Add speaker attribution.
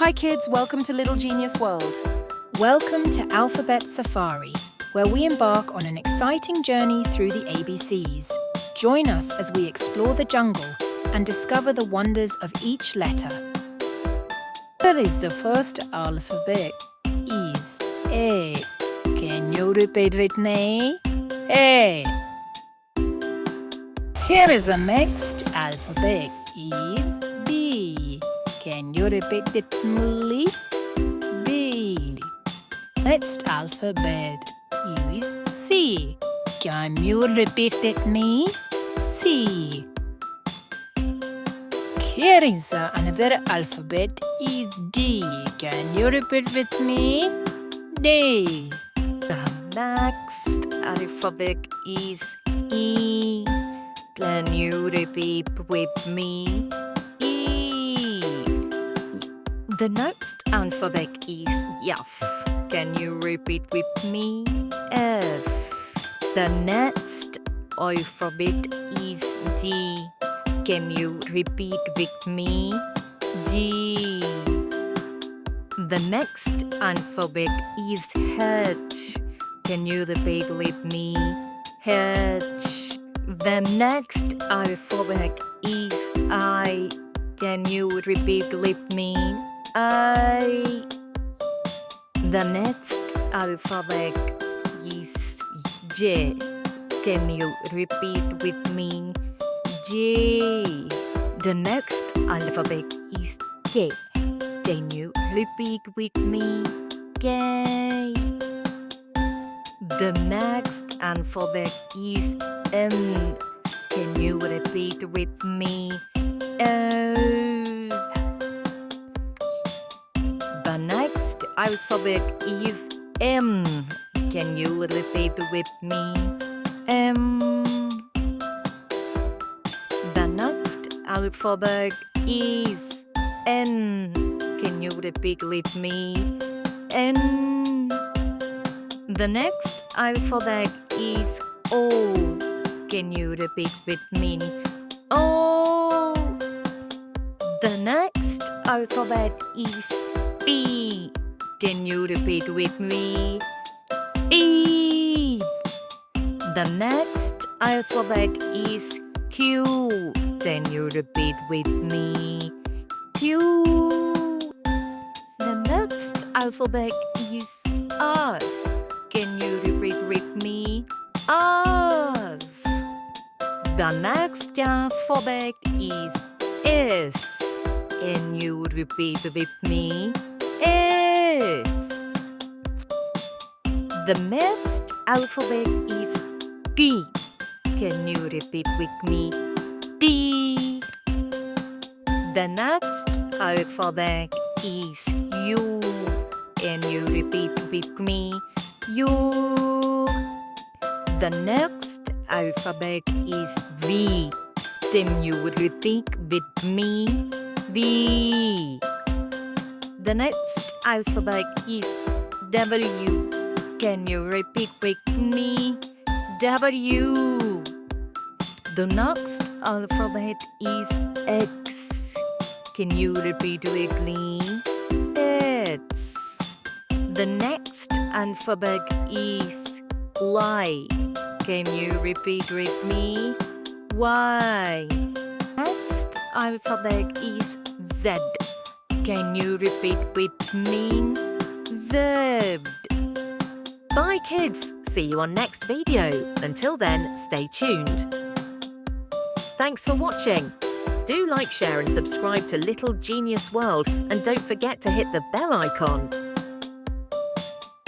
Speaker 1: Hi kids, welcome to Little Genius World. Welcome to Alphabet Safari, where we embark on an exciting journey through the ABCs. Join us as we explore the jungle and discover the wonders of each letter. What is the first alphabet? Is A. Can you repeat with me? A. Here is the next alphabet. Is B. Can you repeat with me? B. Next alphabet is C. Can you repeat with me? C. Here is another alphabet is D. Can you repeat with me? D.
Speaker 2: The next alphabet is E. Can you repeat with me? E. The next alphabet is F. Can you repeat with me? F. The next alphabet is D. Can you repeat with me? D. The next alphabet is H. Can you repeat with me? H. The next alphabet is I. Can you repeat with me? I. The next alphabet is J. Can you repeat with me? J. The next alphabet is K. Can you repeat with me? K. The next alphabet is M. Can you repeat with me? M. The next alphabet is M. Can you repeat with me? M. The next alphabet is N. Can you repeat with me? N. The next alphabet is O. Can you repeat with me? O. The next alphabet is P. Can you repeat with me? P. The next alphabet is Q. Can you repeat with me? Q. The next alphabet is R. Can you repeat with me? R's. The next alphabet is S. Can you repeat with me? S. The next alphabet is D. Can you repeat with me? D. The next alphabet is U. Can you repeat with me? U. The next alphabet is V. Can you repeat with me? V. The next alphabet is W. Can you repeat with me? W. The next alphabet is X. Can you repeat with me? X. The next alphabet is Y. Can you repeat with me? Y. Next alphabet is Z. Can you repeat with me? Z. Bye kids, see you on next video. Until then, stay tuned. Thanks for watching. Do like, share and subscribe to Little Genius World and don't forget to hit the bell icon.